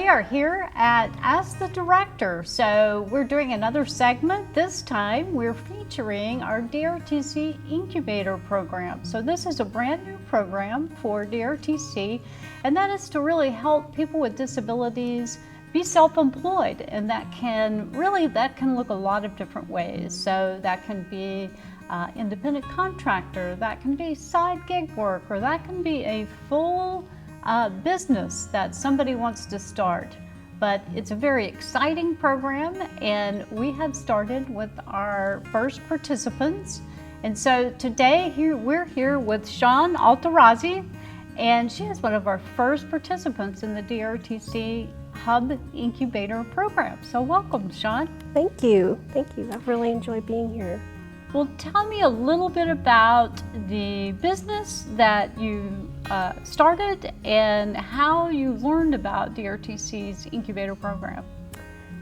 we are here at Ask the Director. So we're doing another segment. This time we're featuring our DRTC Incubator Program. So this is a brand new program for DRTC, and that is to really help people with disabilities be self-employed. And that can look a lot of different ways. So that can be independent contractor, that can be side gig work, or that can be a full business that somebody wants to start. But it's a very exciting program, and we have started with our first participants. And so today we're here with Shawn Altarazi, and she is one of our first participants in the DRTC Hub Incubator Program. So welcome, Shawn. Thank you. Thank you. I've really enjoyed being here. Well, tell me a little bit about the business that you started and how you learned about DRTC's incubator program.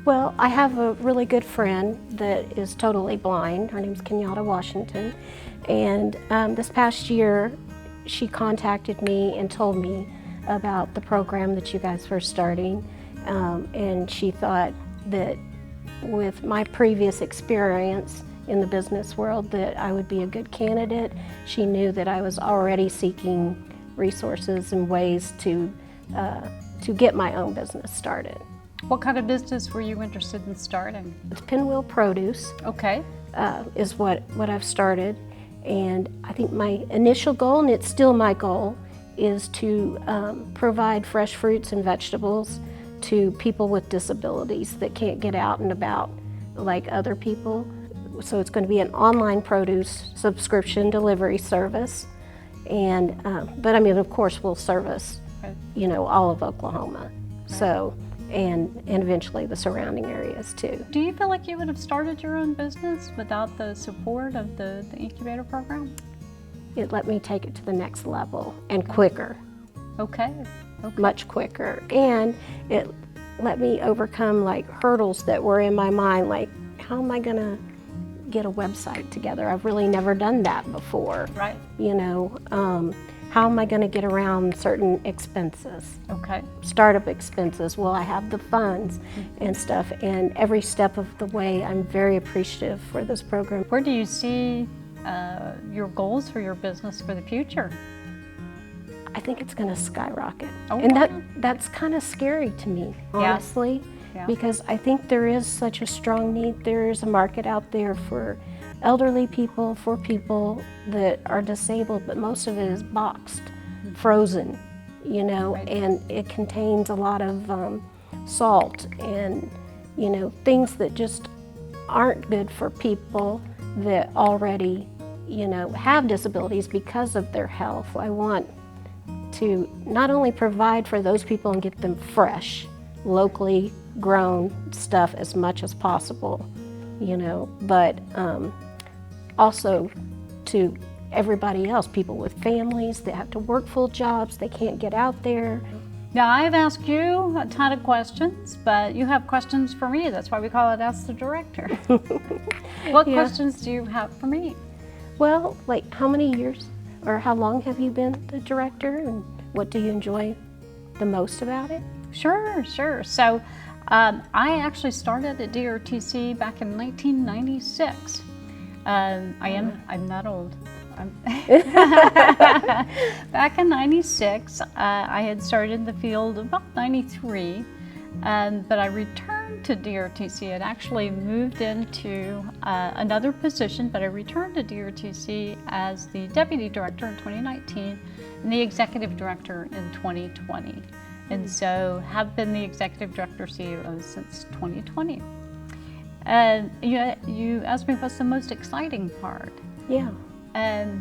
Well, I have a really good friend that is totally blind. Her name's Kenyatta Washington. And this past year, she contacted me and told me about the program that you guys were starting. And she thought that with my previous experience in the business world that I would be a good candidate. She knew that I was already seeking resources and ways to get my own business started. What kind of business were you interested in starting? It's Pinwheel Produce. Okay. Is what I've started, and I think my initial goal, and it's still my goal, is to provide fresh fruits and vegetables to people with disabilities that can't get out and about like other people. So it's going to be an online produce subscription delivery service, and but I mean, of course, we'll service, you know, all of Oklahoma, so and eventually the surrounding areas too. Do you feel like you would have started your own business without the support of the incubator program? It let me take it to the next level and quicker. Okay. Much quicker, and it let me overcome like hurdles that were in my mind, like how am I going to get a website together? I've really never done that before. Right. You know, how am I going to get around certain expenses? Okay. Startup expenses. Will I have the funds and stuff? And every step of the way, I'm very appreciative for this program. Where do you see your goals for your business for the future? I think it's going to skyrocket. Okay. And that's kind of scary to me, honestly. Yeah. Because I think there is such a strong need. There is a market out there for elderly people, for people that are disabled, but most of it is boxed, frozen, you know, and it contains a lot of salt and, you know, things that just aren't good for people that already, you know, have disabilities because of their health. I want to not only provide for those people and get them fresh, locally grown stuff as much as possible, you know, but also to everybody else, people with families that have to work full jobs, they can't get out there. Now, I've asked you a ton of questions, but you have questions for me. That's why we call it Ask the Director. What questions do you have for me? Well, like how many years or how long have you been the director, and what do you enjoy the most about it? Sure. So I actually started at DRTC back in 1996. I'm not old. Back in 96, I had started in the field about 93, but I returned to DRTC. I'd actually moved into another position, but I returned to DRTC as the Deputy Director in 2019 and the Executive Director in 2020. And so have been the Executive Director CEO since 2020. And you asked me what's the most exciting part. Yeah. And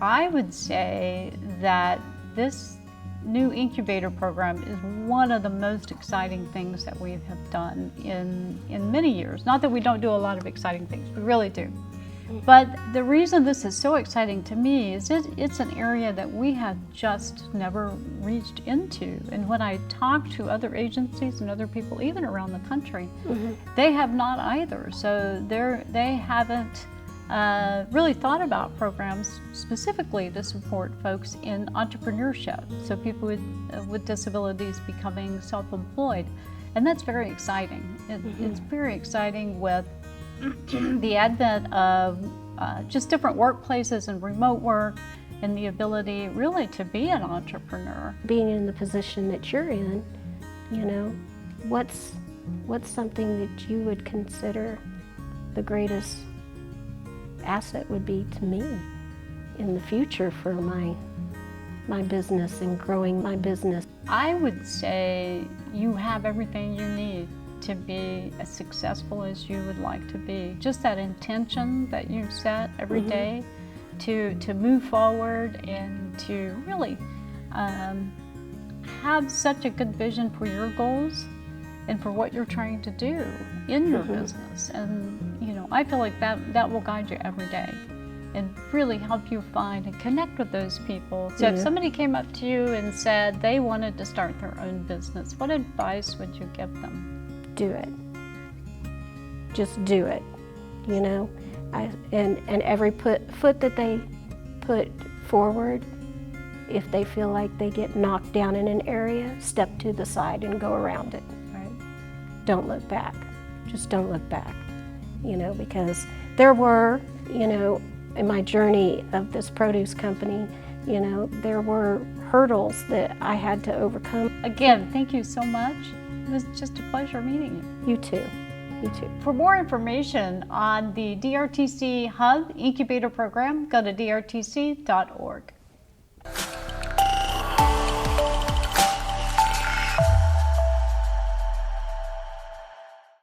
I would say that this new incubator program is one of the most exciting things that we have done in many years. Not that we don't do a lot of exciting things, we really do. But the reason this is so exciting to me is it's an area that we have just never reached into. And when I talk to other agencies and other people, even around the country, they have not either. So they haven't really thought about programs specifically to support folks in entrepreneurship, so people with disabilities becoming self-employed. And that's very exciting. It's very exciting with the advent of just different workplaces and remote work, and the ability really to be an entrepreneur. Being in the position that you're in, you know, what's something that you would consider the greatest asset would be to me in the future for my business and growing my business? I would say you have everything you need to be as successful as you would like to be. Just that intention that you set every day to move forward and to really have such a good vision for your goals and for what you're trying to do in your business. And you know, I feel like that will guide you every day and really help you find and connect with those people. So if somebody came up to you and said they wanted to start their own business, what advice would you give them? Do it. Just do it, you know? And every foot that they put forward, if they feel like they get knocked down in an area, step to the side and go around it. Right. Don't look back. Just don't look back, you know, because there were, you know, in my journey of this produce company, you know, there were hurdles that I had to overcome. Again, thank you so much. It was just a pleasure meeting you. You too. You too. For more information on the DRTC Hub Incubator Program, go to drtc.org.